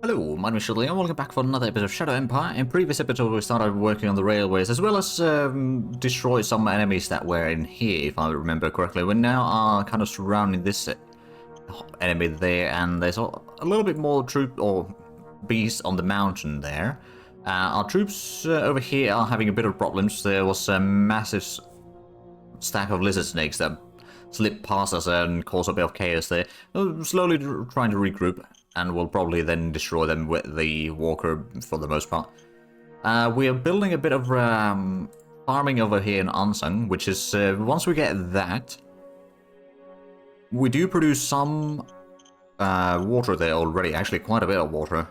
Hello, my name is Zhatelier and welcome back for another episode of Shadow Empire. In previous episode we started working on the railways as well as destroy some enemies that were in here, if I remember correctly. We now are kind of surrounding this enemy there, and there's a little bit more troop or beasts on the mountain there. Our troops over here are having a bit of problems. There was a massive stack of lizard snakes that slipped past us and caused a bit of chaos there. We're slowly trying to regroup, and we'll probably then destroy them with the walker for the most part. We are building a bit of farming over here in Ansung, which is, once we get that, we do produce some water there already, actually quite a bit of water,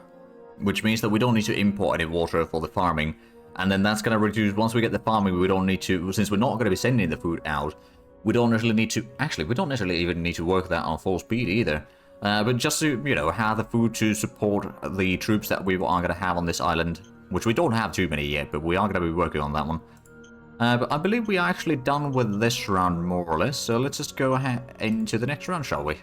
which means that we don't need to import any water for the farming. And then that's going to reduce, once we get the farming, we don't need to, since we're not going to be sending the food out, we don't necessarily need to, actually, we don't necessarily even need to work that on full speed either. But just to, you know, have the food to support the troops that we are going to have on this island, which we don't have too many yet, but we are going to be working on that one. But I believe we are actually done with this round, more or less, so let's just go ahead into the next round, shall we?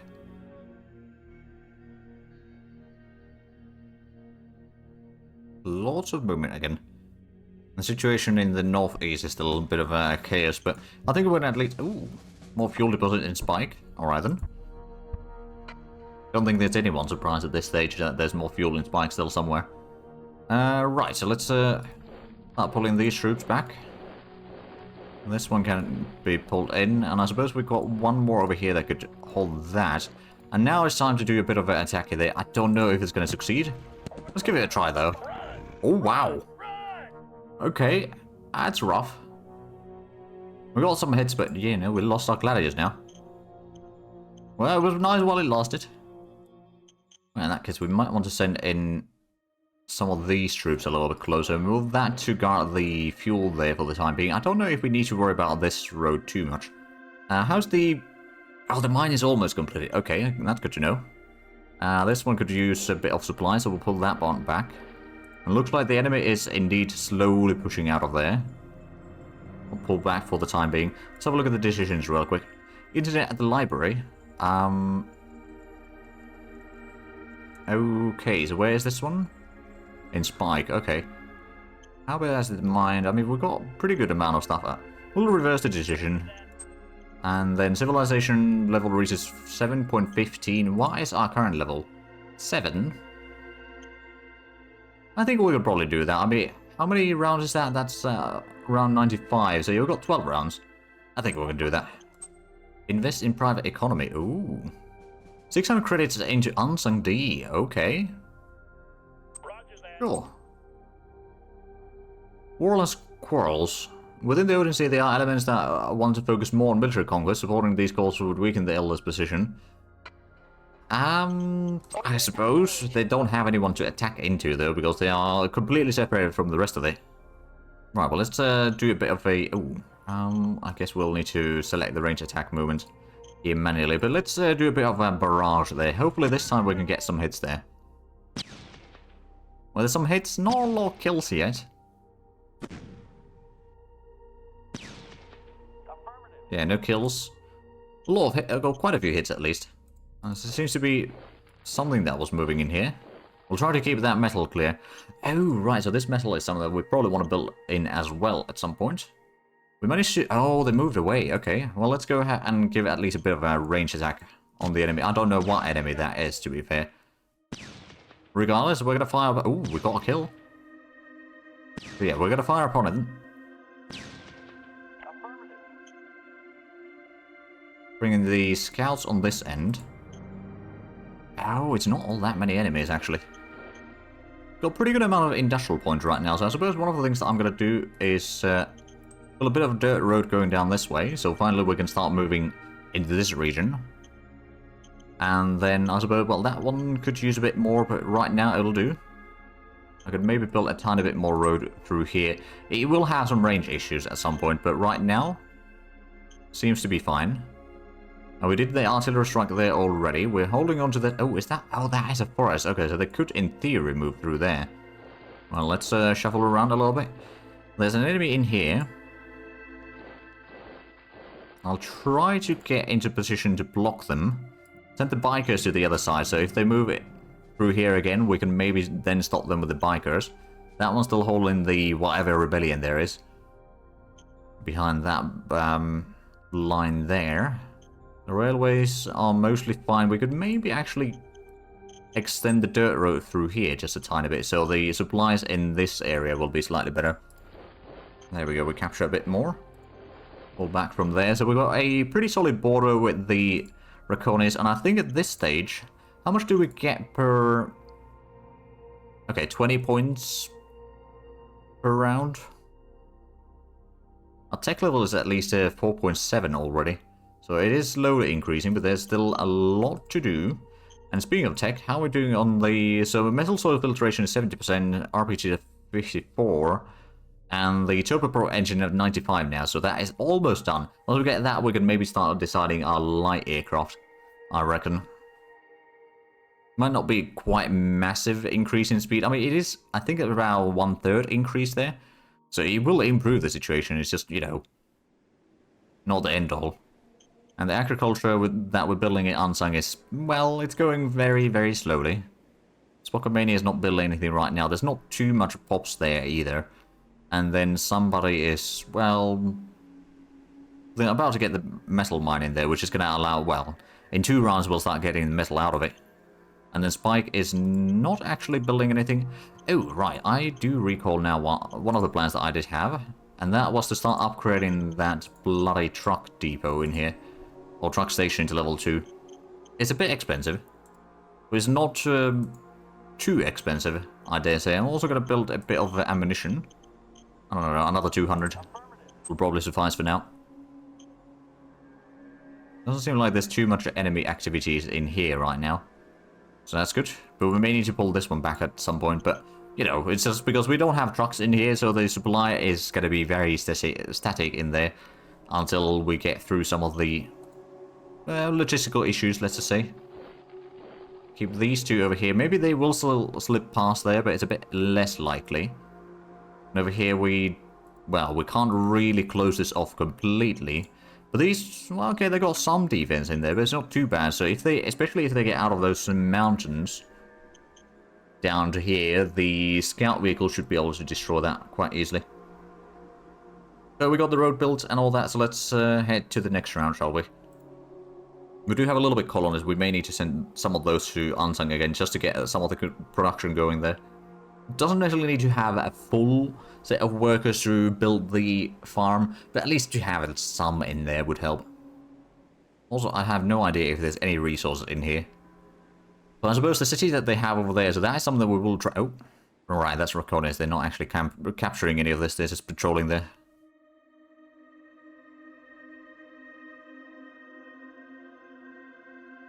Lots of movement again. The situation in the northeast is still a bit of chaos, but I think we're going to at least... Ooh, more fuel deposit in Spike. Alright then. Don't think there's anyone surprised at this stage that there's more fuel in Spike still somewhere. Right, so let's start pulling these troops back. This one can be pulled in, and I suppose we've got one more over here that could hold that. And now it's time to do a bit of an attack there. I don't know if it's going to succeed. Let's give it a try though. Oh wow. Okay, that's rough. We got some hits, but yeah, no, we lost our gladiators now. Well, it was nice while it lasted. Well, in that case, we might want to send in some of these troops a little bit closer. Move that to guard the fuel there for the time being. I don't know if we need to worry about this road too much. How's the... Oh, the mine is almost completed. Okay, that's good to know. This one could use a bit of supply, so we'll pull that one back. It looks like the enemy is indeed slowly pushing out of there. We'll pull back for the time being. Let's have a look at the decisions real quick. Internet at the library. Okay, so where is this one? In Spike, okay. How about as the mine? I mean, we've got a pretty good amount of stuff. We'll reverse the decision. And then civilization level reaches 7.15. What is our current level? 7? I think we could probably do that. I mean, how many rounds is that? That's round 95, so you've got 12 rounds. I think we can do that. Invest in private economy. Ooh. 600 credits into Unsung D. Okay. Sure. Warless quarrels. Within the Oceania, there are elements that want to focus more on military conquest. Supporting these calls would weaken the Elder's position. I suppose they don't have anyone to attack into though, because they are completely separated from the rest of it. Right, well let's do a bit of a... Ooh, I guess we'll need to select the range attack movement here manually, but let's do a bit of a barrage there. Hopefully this time we can get some hits there. Well, there's some hits, not a lot of kills yet. Yeah, no kills. A lot of hits, I've got quite a few hits at least. There seems to be something that was moving in here. We'll try to keep that metal clear. Oh, right, so this metal is something that we probably want to build in as well at some point. We managed to... Oh, they moved away. Okay, well, let's go ahead and give at least a bit of a range attack on the enemy. I don't know what enemy that is, to be fair. Regardless, we're going to fire... Oh, we got a kill. So yeah, we're going to fire upon it. Bringing the scouts on this end. Oh, it's not all that many enemies, actually. Got a pretty good amount of industrial points right now, so I suppose one of the things that I'm going to do is build a bit of a dirt road going down this way, so finally we can start moving into this region. And then I suppose, well, that one could use a bit more, but right now it'll do. I could maybe build a tiny bit more road through here. It will have some range issues at some point, but right now seems to be fine. Oh, we did the artillery strike there already. We're holding on to that. Oh, is that? Oh, that is a forest. Okay, so they could, in theory, move through there. Well, let's shuffle around a little bit. There's an enemy in here. I'll try to get into position to block them. Send the bikers to the other side, so if they move it through here again, we can maybe then stop them with the bikers. That one's still holding the whatever rebellion there is. Behind that line there. The railways are mostly fine. We could maybe actually extend the dirt road through here just a tiny bit, so the supplies in this area will be slightly better. There we go, we capture a bit more. Pull back from there. So we've got a pretty solid border with the Draconis, and I think at this stage, how much do we get per... Okay, 20 points per round. Our tech level is at least 4.7 already. So it is slowly increasing, but there's still a lot to do. And speaking of tech, how are we doing on the... So metal soil filtration is 70%, RPG at 54, and the Turbo Pro engine at 95 now, so that is almost done. Once we get that, we can maybe start deciding our light aircraft, I reckon. Might not be quite massive increase in speed. I mean, it is, I think, around 1/3 increase there. So it will improve the situation, it's just, you know, not the end all. And the agriculture that we're building in Ansang is, well, it's going very, very slowly. Spokomania is not building anything right now. There's not too much pops there either. And then somebody is, well, they're about to get the metal mine in there, which is going to allow, well, in 2 rounds we'll start getting the metal out of it. And then Spike is not actually building anything. Oh, right, I do recall now one of the plans that I did have. And that was to start upgrading that bloody truck depot in here. Or truck station to level 2. It's a bit expensive. But it's not too expensive, I dare say. I'm also going to build a bit of ammunition. I don't know, another 200. Will probably suffice for now. Doesn't seem like there's too much enemy activities in here right now. So that's good. But we may need to pull this one back at some point. But, you know, it's just because we don't have trucks in here. So the supply is going to be very static in there. Until we get through some of the... logistical issues, let's just say. Keep these 2 over here. Maybe they will still slip past there, but it's a bit less likely. And over here well, we can't really close this off completely. But these, well, okay, they got some defense in there, but it's not too bad. So if they, especially if they get out of those mountains down to here, the scout vehicle should be able to destroy that quite easily. So we got the road built and all that, so let's head to the next round, shall we? We do have a little bit colonies. We may need to send some of those to Ansang again, just to get some of the production going there. Doesn't necessarily need to have a full set of workers to build the farm, but at least to have some in there would help. Also, I have no idea if there's any resources in here. But I suppose the city that they have over there, so that is something that we will try... Oh, alright, that's Draconis. They're not actually capturing any of this, they're just patrolling there.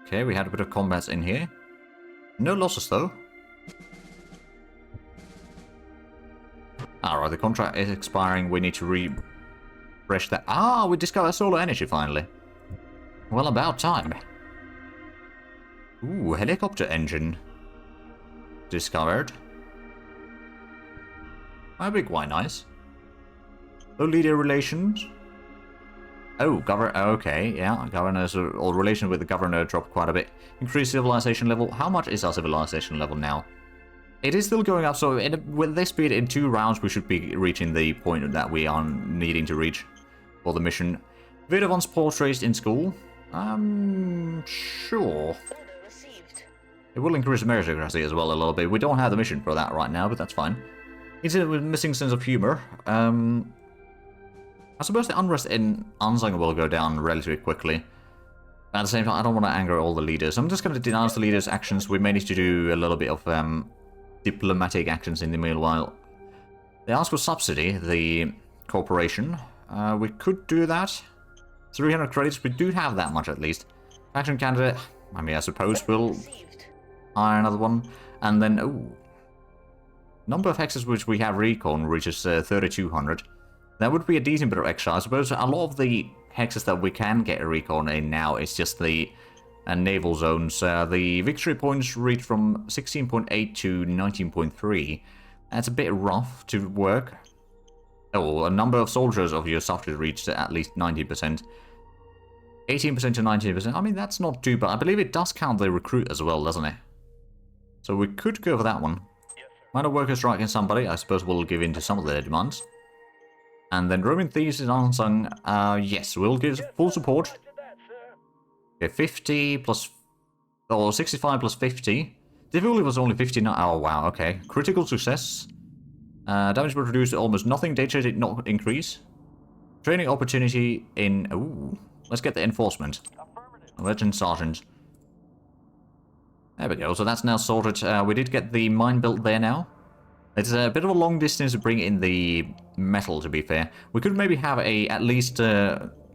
Okay, we had a bit of combats in here. No losses, though. Alright, the contract is expiring. We need to refresh that. Ah, we discovered solar energy, finally. Well, about time. Ooh, helicopter engine. Discovered. That'd be quite nice. Low leader relations. Oh, governor. Okay, yeah, governors or relation with the governor dropped quite a bit. Increased civilization level. How much is our civilization level now? It is still going up, so with this speed, in 2 rounds, we should be reaching the point that we are needing to reach for the mission. Vidovan's portraits in school. Sure. It will increase meritocracy as well a little bit. We don't have the mission for that right now, but that's fine. It's a missing sense of humor. I suppose the unrest in Ansang will go down relatively quickly. At the same time, I don't want to anger all the leaders. I'm just going to denounce the leaders' actions. We may need to do a little bit of diplomatic actions in the meanwhile. They ask for subsidy, the corporation. We could do that. 300 credits, we do have that much at least. Faction candidate, I mean, I suppose we'll hire another one. And then, ooh. Number of hexes which we have recon reaches 3,200. That would be a decent bit of extra. I suppose a lot of the hexes that we can get a recon in now is just the naval zones. The victory points reach from 16.8 to 19.3. That's a bit rough to work. Oh, a number of soldiers of your software reached at least 90%. 18% to 19%. I mean, that's not too bad. I believe it does count the recruit as well, doesn't it? So we could go for that one. Minor worker striking somebody, I suppose we'll give in to some of their demands. And then roaming thieves is unsung. Yes, we'll give full support. Okay, 50 plus... or 65 plus 50. Difficulty was only 59. Oh, wow, okay. Critical success. Damage was reduced to almost nothing. Danger did not increase. Training opportunity in... Ooh, let's get the enforcement. Legend Sergeant. There we go, so that's now sorted. We did get the mine built there now. It's a bit of a long distance to bring in the metal, to be fair. We could maybe have at least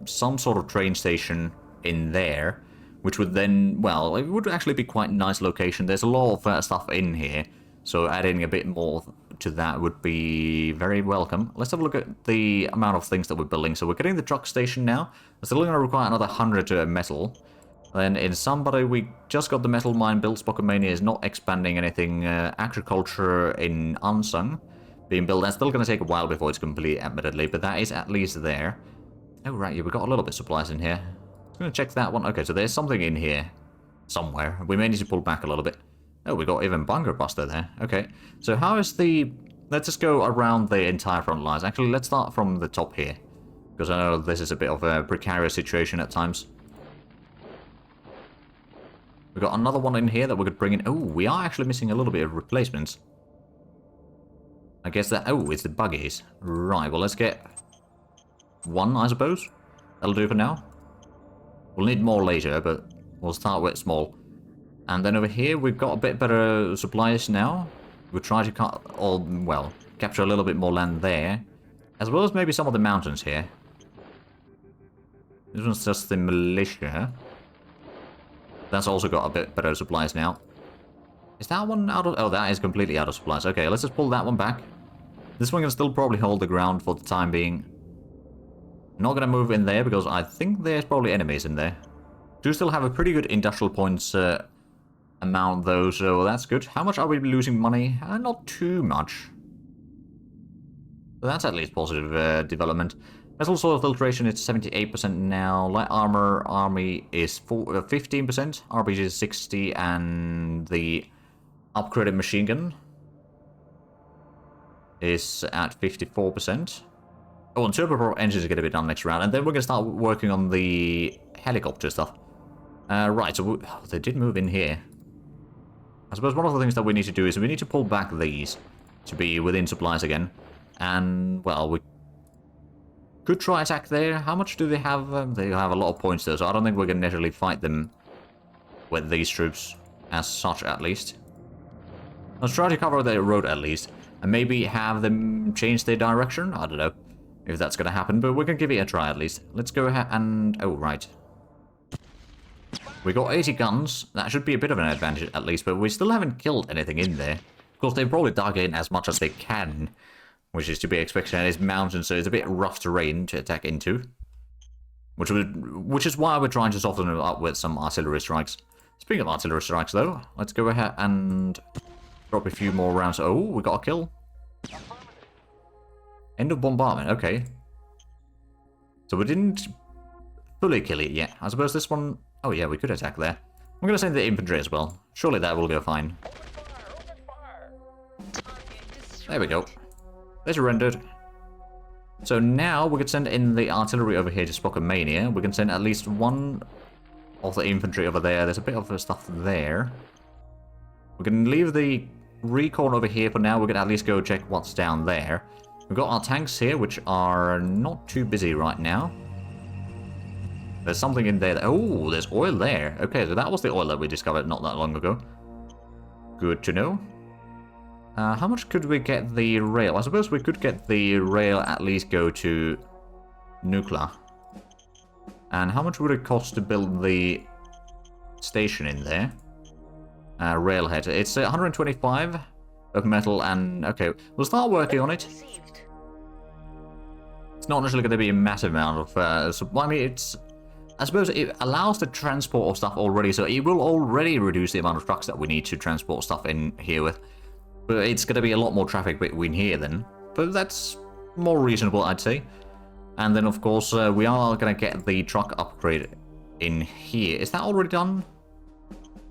some sort of train station in there, which would then, well, it would actually be quite a nice location. There's a lot of stuff in here, so adding a bit more to that would be very welcome. Let's have a look at the amount of things that we're building. So we're getting the truck station now. It's still going to require another 100 metal. Then in somebody, we just got the metal mine built. Spokomania is not expanding anything. Agriculture in Unsung being built. That's still going to take a while before it's complete, admittedly, but that is at least there. Oh, right, yeah, we got a little bit of supplies in here. I'm going to check that one. Okay, so there's something in here somewhere. We may need to pull back a little bit. Oh, we got even bunker buster there. Okay, so how is the... Let's just go around the entire front lines. Actually, let's start from the top here, because I know this is a bit of a precarious situation at times. We've got another one in here that we could bring in. Oh, we are actually missing a little bit of replacements. I guess that... Oh, it's the buggies. Right, well, let's get one, I suppose. That'll do for now. We'll need more later, but we'll start with small. And then over here, we've got a bit better supplies now. We'll try to cut, or, well, capture a little bit more land there. As well as maybe some of the mountains here. This one's just the militia. That's also got a bit better supplies now. Is that one out of... Oh, that is completely out of supplies. Okay, let's just pull that one back. This one can still probably hold the ground for the time being. Not going to move in there because I think there's probably enemies in there. Do still have a pretty good industrial points amount though, so that's good. How much are we losing money? Not too much. So that's at least positive development. Metal soil filtration is 78% now. Light armor army is 15%. RPG is 60, and the upgraded machine gun is at 54%. Oh, and turboprop engines are going to be done next round, and then we're going to start working on the helicopter stuff. Right, so they did move in here. I suppose one of the things that we need to do is we need to pull back these to be within supplies again. And, well, we could try attack there. How much do they have? They have a lot of points though, so I don't think we're going to necessarily fight them with these troops as such, at least. Let's try to cover their road at least, and maybe have them change their direction. I don't know if that's going to happen, but we're going to give it a try at least. Let's go ahead and... Oh, right. We got 80 guns. That should be a bit of an advantage at least, but we still haven't killed anything in there. Of course, they've probably dug in as much as they can, which is to be expected. And it's mountains, so it's a bit rough terrain to attack into. Which is why we're trying to soften it up with some artillery strikes. Speaking of artillery strikes, though, let's go ahead and drop a few more rounds. Oh, we got a kill. End of bombardment, okay. So we didn't fully kill it yet. I suppose this one... Oh yeah, we could attack there. I'm going to send the infantry as well. Surely that will go fine. There we go. They surrendered. So now we can send in the artillery over here to Spokomania. We can send at least one of the infantry over there. There's a bit of stuff there. We can leave the recon over here for now. We can at least go check what's down there. We've got our tanks here, which are not too busy right now. There's something in there. Oh, there's oil there. Okay, so that was the oil that we discovered not that long ago. Good to know. How much could we get the rail? I suppose we could get the rail at least go to Nukla. And how much would it cost to build the station in there? Railhead. It's 125 of metal and... Okay, we'll start working on it. It's not necessarily going to be a massive amount of... supply. I mean, it's... I suppose it allows the transport of stuff already, so it will already reduce the amount of trucks that we need to transport stuff in here with. But it's going to be a lot more traffic between here then. But that's more reasonable, I'd say. And then, of course, we are going to get the truck upgrade in here. Is that already done?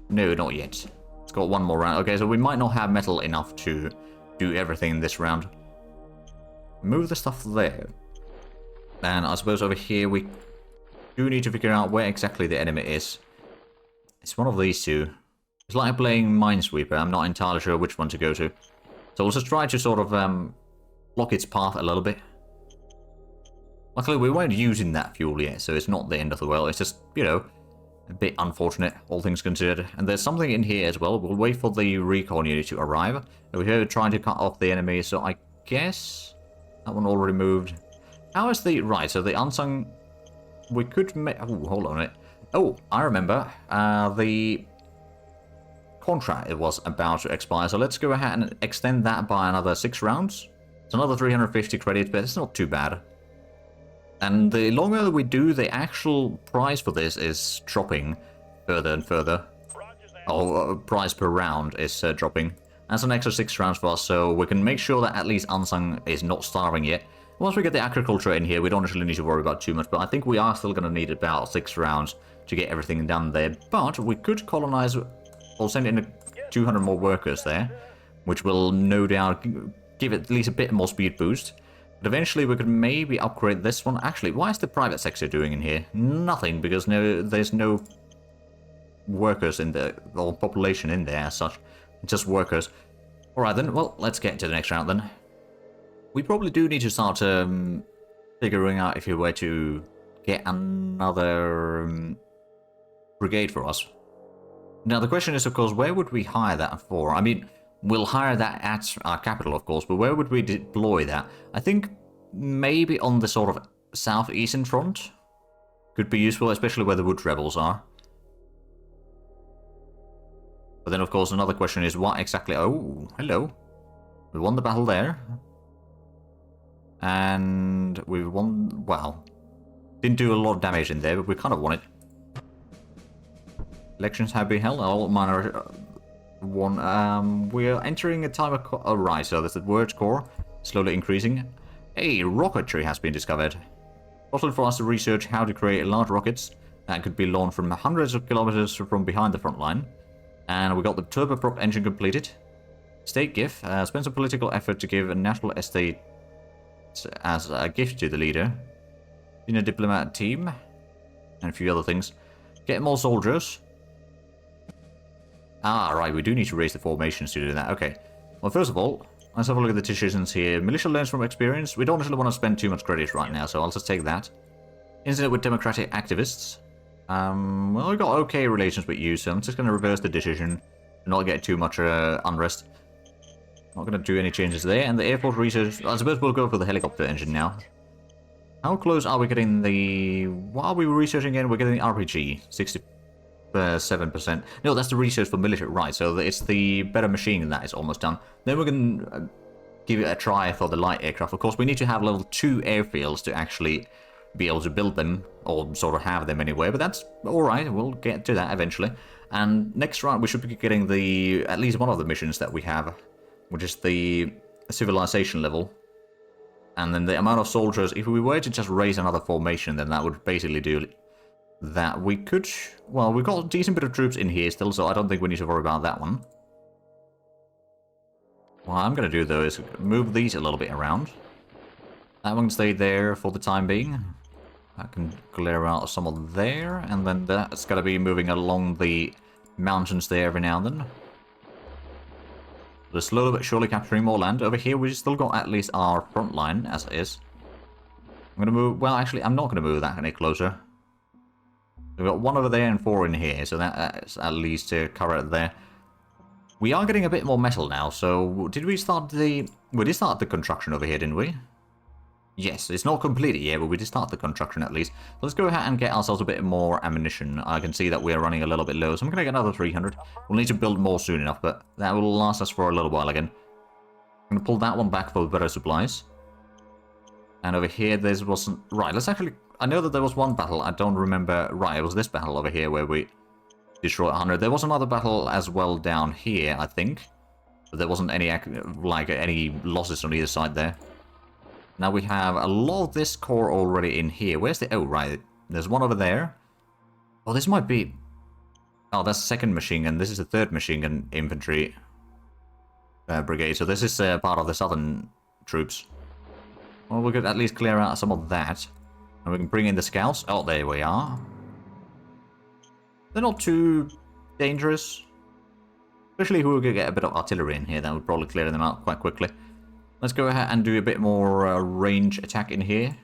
No, not yet. It's got one more round. Okay, so we might not have metal enough to do everything in this round. Move the stuff there. And I suppose over here we do need to figure out where exactly the enemy is. It's one of these two. It's like playing Minesweeper. I'm not entirely sure which one to go to. So we'll just try to sort of block its path a little bit. Luckily, we weren't using that fuel yet, so it's not the end of the world. It's just, you know, a bit unfortunate, all things considered. And there's something in here as well. We'll wait for the recon unit to arrive. We're here trying to cut off the enemy, so I guess that one already moved. How is the... Right, so the unsung... We could make... Oh, hold on a minute. Oh, I remember. The contract it was about to expire, so let's go ahead and extend that by another 6 rounds. It's another 350 credits, but it's not too bad. And the longer we do, the actual price for this is dropping further and further. Or price per round is dropping. That's an extra 6 rounds for us, so we can make sure that at least Unsung is not starving yet. Once we get the agriculture in here, we don't actually need to worry about too much, but I think we are still going to need about 6 rounds to get everything done there. But we could colonize, or send in 200 more workers there, which will no doubt give it at least a bit more speed boost. But eventually we could maybe upgrade this one. Actually, why is the private sector doing in here? Nothing, because there's no workers in the or population in there as such. Just workers. Alright then, well, let's get to the next round then. We probably do need to start figuring out if we were to get another brigade for us. Now the question is, of course, where would we hire that for? I mean, we'll hire that at our capital, of course, but where would we deploy that? I think maybe on the sort of southeastern front could be useful, especially where the wood rebels are. But then, of course, another question is what exactly... Oh, hello. We won the battle there. And we won... Wow. Didn't do a lot of damage in there, but we kind of won it. Elections have been held. All minor... one. We're entering a time of... Oh, right, so there's the word core. Slowly increasing. A rocketry has been discovered. Possible for us to research how to create large rockets that could be launched from hundreds of kilometers from behind the front line. And we got the turboprop engine completed. State gift. Spend some political effort to give a national estate as a gift to the leader. In a diplomat team. And a few other things. Get more soldiers. Ah, right, we do need to raise the formations to do that. Okay. Well, first of all, let's have a look at the decisions here. Militia learns from experience. We don't actually want to spend too much credit right now, so I'll just take that. Incident with democratic activists. Well, we've got okay relations with you, so I'm just going to reverse the decision and not get too much unrest. Not going to do any changes there. And the airport research, I suppose we'll go for the helicopter engine now. How close are we getting the... What are we researching again? We're getting the RPG. 67%. No, that's the research for military, right, so it's the better machine that is almost done. Then we can give it a try for the light aircraft. Of course, we need to have level 2 airfields to actually be able to build them, or sort of have them anyway, but that's alright, we'll get to that eventually. And next round we should be getting the at least one of the missions that we have, which is the civilization level. And then the amount of soldiers, if we were to just raise another formation, then that would basically do that. We could, well, we've got a decent bit of troops in here still, so I don't think we need to worry about that one. What I'm going to do though is move these a little bit around. That one can stay there for the time being. I can clear out some of there, and then that's going to be moving along the mountains there every now and then. We're slowly but surely capturing more land. Over here we've still got at least our front line as it is. I'm going to move, well actually I'm not going to move that any closer. We've got 1 over there and 4 in here, so that's at least to cover it there. We are getting a bit more metal now, so did we start the... We did start the construction over here, didn't we? Yes, it's not completed yet, but we did start the construction at least. So let's go ahead and get ourselves a bit more ammunition. I can see that we are running a little bit low, so I'm going to get another 300. We'll need to build more soon enough, but that will last us for a little while again. I'm going to pull that one back for better supplies. And over here, there wasn't... Right, let's actually... I know that there was one battle, I don't remember... Right, it was this battle over here where we destroyed 100. There was another battle as well down here, I think. But there wasn't any, like, any losses on either side there. Now we have a lot of this core already in here. Where's the... Oh, right. There's one over there. Oh, this might be... Oh, that's the second machine gun. This is the third machine gun infantry brigade. So this is part of the southern troops. Well, we could at least clear out some of that. And we can bring in the scouts. Oh, there we are. They're not too dangerous. Especially if we could get a bit of artillery in here, that would probably clear them out quite quickly. Let's go ahead and do a bit more range attack in here.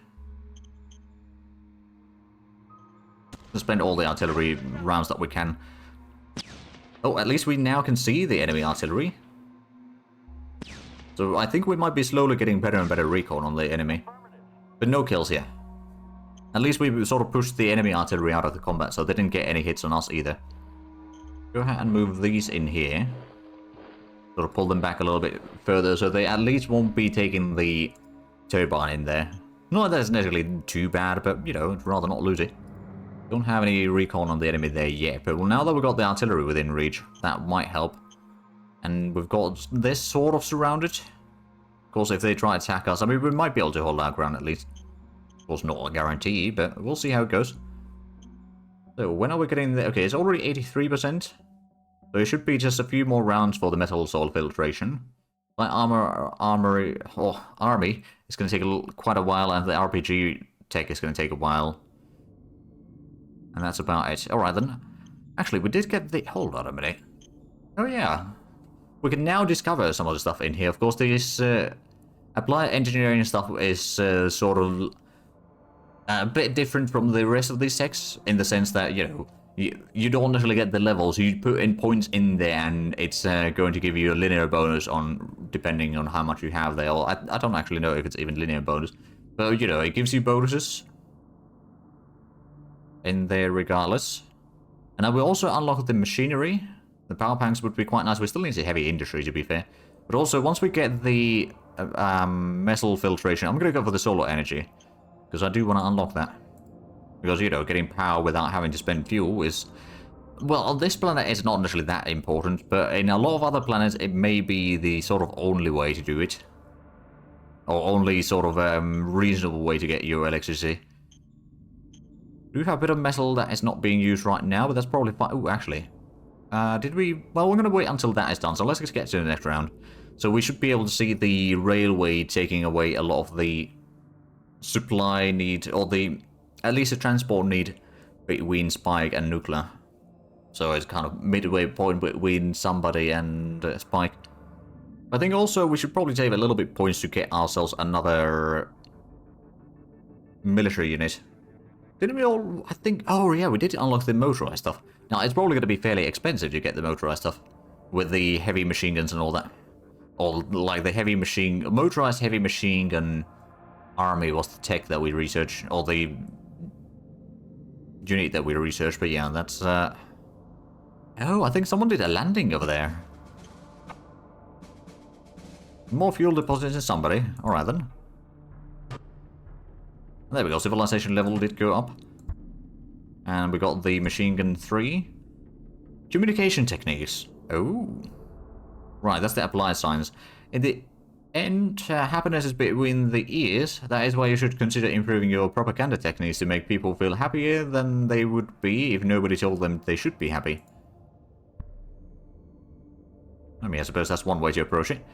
Let's spend all the artillery rounds that we can. Oh, at least we now can see the enemy artillery. So I think we might be slowly getting better and better recon on the enemy. But no kills here. At least we sort of pushed the enemy artillery out of the combat, so they didn't get any hits on us either. Go ahead and move these in here. Sort of pull them back a little bit further, so they at least won't be taking the turbine in there. Not that it's necessarily too bad, but, you know, I'd rather not lose it. Don't have any recon on the enemy there yet, but well, now that we've got the artillery within reach, that might help. And we've got this sort of surrounded. Of course, if they try to attack us, I mean, we might be able to hold our ground at least. Of course, not a guarantee, but we'll see how it goes. So, when are we getting there? Okay, it's already 83%. So it should be just a few more rounds for the metal soil filtration. My army is going to take quite a while, and the RPG tech is going to take a while. And that's about it. Alright then. Actually, we did get the... Hold on a minute. Oh yeah. We can now discover some of the stuff in here. Of course, this applied engineering stuff is sort of a bit different from the rest of these techs, in the sense that, you know, you don't necessarily get the levels. You put in points in there, and it's going to give you a linear bonus on depending on how much you have there. Or I don't actually know if it's even linear bonus. But, you know, it gives you bonuses in there regardless. And I will also unlock the machinery. The power banks would be quite nice. We still need the heavy industry, to be fair. But also, once we get the metal filtration, I'm going to go for the solar energy. Because I do want to unlock that. Because, you know, getting power without having to spend fuel is... Well, on this planet, it's not necessarily that important. But in a lot of other planets, it may be the sort of only way to do it. Or only sort of reasonable way to get your electricity. We do have a bit of metal that is not being used right now, but that's probably fine. Oh, actually. Did we... Well, we're going to wait until that is done, so let's just get to the next round. So we should be able to see the railway taking away a lot of the supply need, or the... At least the transport need between Spike and Nuclear. So it's kind of midway point between somebody and Spike. I think also we should probably save a little bit points to get ourselves another military unit. Didn't we all... I think... Oh, yeah, we did unlock the motorized stuff. Now, it's probably going to be fairly expensive to get the motorized stuff. With the heavy machine guns and all that. Or, like, the heavy machine... Motorized heavy machine gun army was the tech that we researched. Or the unit that we researched. But, yeah, that's... Oh, I think someone did a landing over there. More fuel deposits in somebody. Alright, then. There we go, civilization level did go up. And we got the machine gun 3. Communication techniques. Oh. Right, that's the applied science. In the end, happiness is between the ears. That is why you should consider improving your propaganda techniques to make people feel happier than they would be if nobody told them they should be happy. I mean, I suppose that's one way to approach it.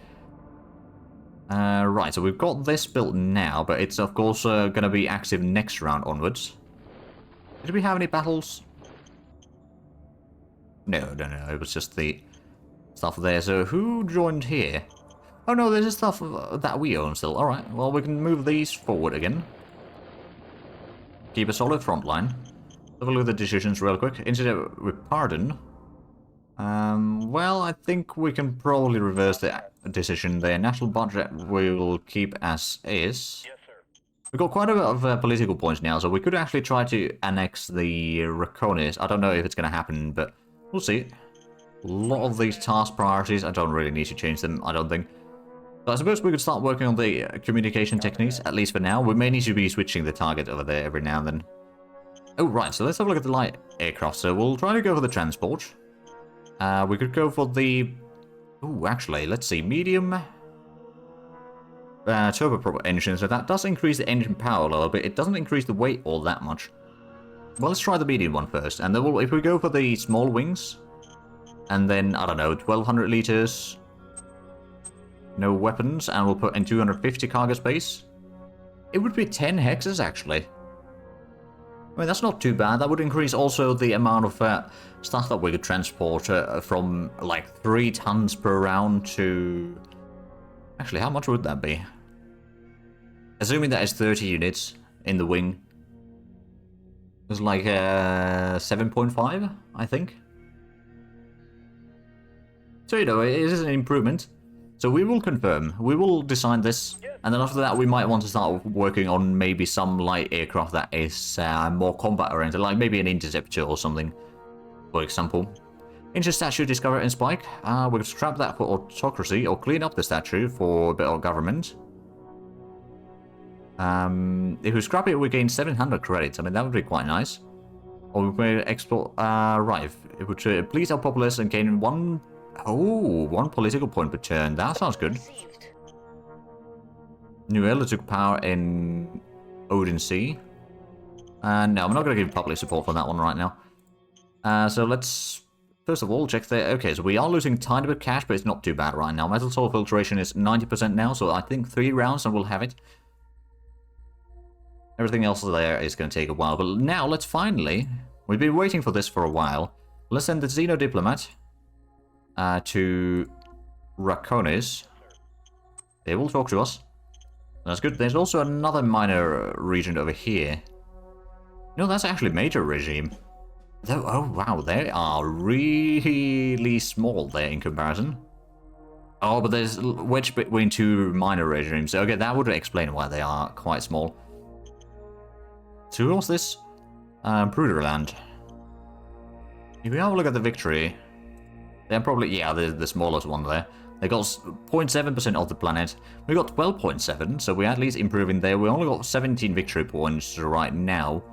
Right, so we've got this built now, but it's of course going to be active next round onwards. Did we have any battles? No, it was just the stuff there. So who joined here? Oh no, there's stuff that we own still. Alright, well we can move these forward again. Keep a solid front line. Have a look at the decisions real quick. Instead with pardon. Well, I think we can probably reverse the decision there. National budget we will keep as is. Yes, sir. We've got quite a bit of political points now, so we could actually try to annex the Raconis. I don't know if it's going to happen, but we'll see. A lot of these task priorities, I don't really need to change them, I don't think. So I suppose we could start working on the communication techniques, at least for now. We may need to be switching the target over there every now and then. Oh, right, so let's have a look at the light aircraft. So we'll try to go for the transport. We could go for the... Ooh, actually, let's see. Medium turboprop engine. So that does increase the engine power a little bit. It doesn't increase the weight all that much. Well, let's try the medium one first, and then if we go for the small wings, and then, I don't know, 1200 liters, no weapons, and we'll put in 250 cargo space, it would be 10 hexes, actually. I mean, that's not too bad. That would increase also the amount of stuff that we could transport from, like, 3 tons per round to... Actually, how much would that be? Assuming that is 30 units in the wing. It's like 7.5, I think. So, you know, it is an improvement. So we will confirm. We will design this. And then after that, we might want to start working on maybe some light aircraft that is more combat-oriented. Like maybe an interceptor or something, for example. Ancient statue discovered in Spike. We could scrap that for autocracy or clean up the statue for a bit of government. If we scrap it, we gain 700 credits. I mean, that would be quite nice. Or we may export... right. It would please our populace and gain one political point per turn. That sounds good. Nuella took power in Odin Sea. No, I'm not going to give public support for that one right now. So let's... First of all, check the... Okay, so we are losing a tiny bit of cash, but it's not too bad right now. Metal soil filtration is 90% now, so I think 3 rounds and we'll have it. Everything else there is going to take a while, but now let's finally... We've been waiting for this for a while. Let's send the Xeno Diplomat to Raconis. They will talk to us. That's good. There's also another minor region over here. No, that's actually major regime. Though, oh wow, they are really small there in comparison. Oh, but there's wedged between 2 minor regimes. Okay, that would explain why they are quite small. So what's this? Bruderland. If we have a look at the victory, they're probably, yeah, the smallest one there. They got 0.7% of the planet. We got 12.7, so we're at least improving there. We only got 17 victory points right now.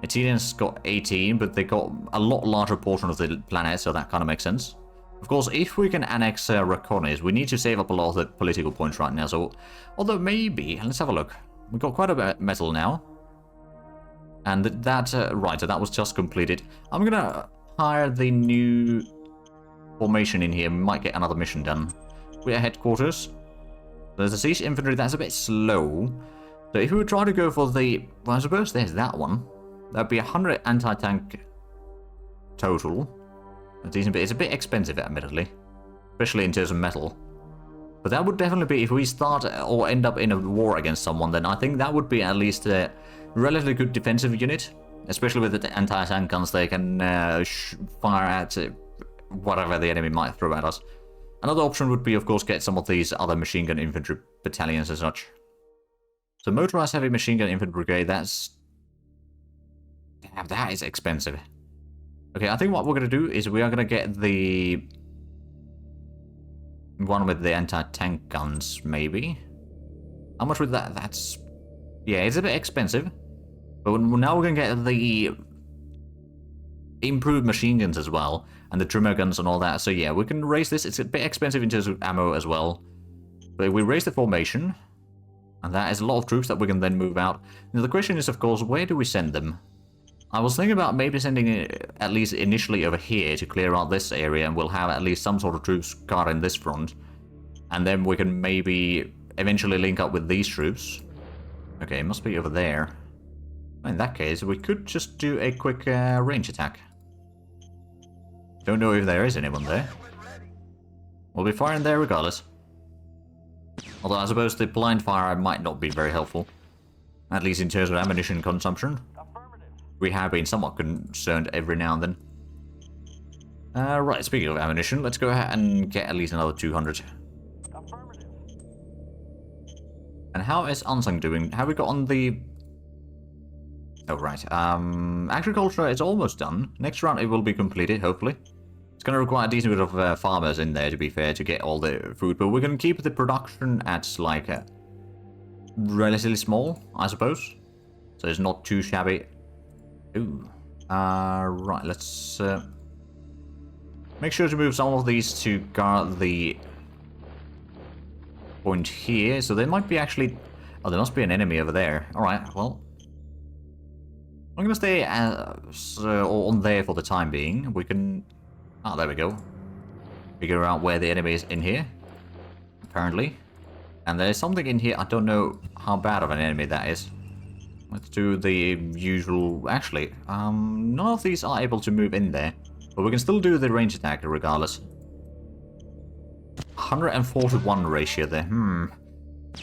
Italians got 18, but they got a lot larger portion of the planet, so that kind of makes sense. Of course, if we can annex Raconis, we need to save up a lot of the political points right now. So, although maybe, let's have a look. We've got quite a bit of metal now. And right, so that was just completed. I'm gonna hire the new formation in here. We might get another mission done. We're at headquarters. There's a siege infantry that's a bit slow. So if we would try to go for the... Well, I suppose there's that one. That'd be 100 anti-tank total. That's decent, but it's a bit expensive, admittedly. Especially in terms of metal. But that would definitely be, if we start or end up in a war against someone, then I think that would be at least a relatively good defensive unit. Especially with the anti-tank guns, they can fire at whatever the enemy might throw at us. Another option would be, of course, get some of these other machine gun infantry battalions and such. So motorized heavy machine gun infantry brigade, that's... Damn, that is expensive. Okay, I think what we're going to do is we are going to get the... one with the anti-tank guns, maybe? How much would that... That's... Yeah, it's a bit expensive. But now we're going to get the... improved machine guns as well. And the trimmer guns and all that. So yeah, we can raise this. It's a bit expensive in terms of ammo as well. But if we raise the formation... And that is a lot of troops that we can then move out. Now the question is, of course, where do we send them? I was thinking about maybe sending it at least initially over here to clear out this area, and we'll have at least some sort of troops guarding this front. And then we can maybe eventually link up with these troops. Okay, it must be over there. In that case, we could just do a quick range attack. Don't know if there is anyone there. We'll be firing there regardless. Although I suppose the blind fire might not be very helpful. At least in terms of ammunition consumption. We have been somewhat concerned every now and then. Right, speaking of ammunition, let's go ahead and get at least another 200. And how is Ansang doing? Have we got on the... Oh, right. Agriculture is almost done. Next round it will be completed, hopefully. It's going to require a decent bit of farmers in there, to be fair, to get all the food. But we're going to keep the production at, like, relatively small, I suppose. So it's not too shabby. Ooh. Right, let's make sure to move some of these to guard the point here. So there might be actually... Oh, there must be an enemy over there. Alright, well... I'm gonna stay on there for the time being. We can... Ah, there we go. Figure out where the enemy is in here. Apparently. And there's something in here, I don't know how bad of an enemy that is. Let's do the usual... Actually, none of these are able to move in there. But we can still do the range attack regardless. 141 ratio there,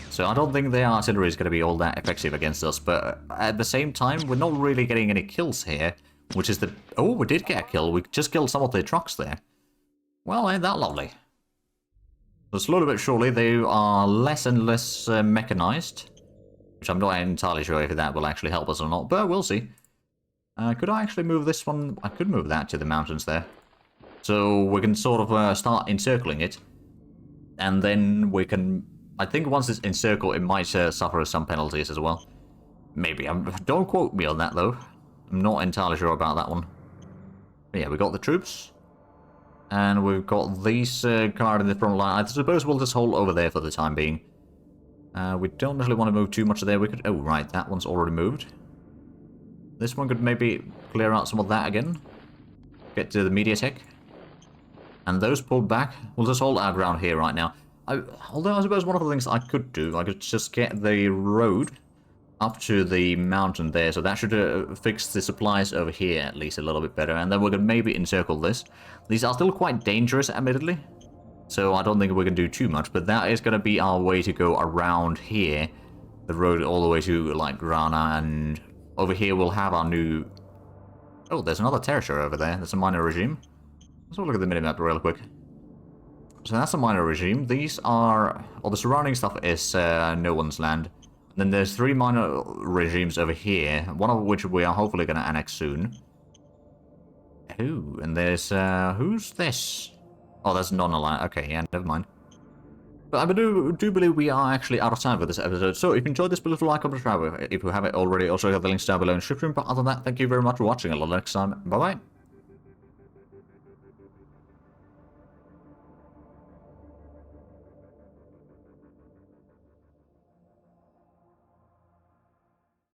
So I don't think the artillery is going to be all that effective against us, but at the same time, we're not really getting any kills here, which is the... Oh, we did get a kill. We just killed some of the trucks there. Well, ain't that lovely. So slowly but surely, they are less and less mechanized, which I'm not entirely sure if that will actually help us or not, but we'll see. Could I actually move this one? I could move that to the mountains there. So we can sort of start encircling it. And then we can... I think once it's encircled, it might suffer some penalties as well. Maybe. Don't quote me on that, though. I'm not entirely sure about that one. But yeah, we got the troops. And we've got these guard in the front line. I suppose we'll just hold over there for the time being. We don't really want to move too much there. We could... Oh, right. That one's already moved. This one could maybe clear out some of that again. Get to the mediatek. And those pulled back. We'll just hold our ground here right now. Although I suppose one of the things I could do, I could just get the road up to the mountain there. So that should fix the supplies over here at least a little bit better. And then we can maybe encircle this. These are still quite dangerous, admittedly. So I don't think we can do too much. But that is going to be our way to go around here. The road all the way to, like, Grana. And over here we'll have our new... Oh, there's another territory over there. There's a minor regime. Let's have a look at the minimap real quick. So that's a minor regime. These are... All the surrounding stuff is no one's land. Then there's 3 minor regimes over here, one of which we are hopefully going to annex soon. Ooh, and there's... who's this? Oh, that's non-aligned. Okay, yeah, never mind. But I do believe we are actually out of time for this episode. So if you enjoyed this, please like, comment, subscribe if you haven't already. Also, have the links down below in the description. But other than that, thank you very much for watching. Until next time, bye-bye.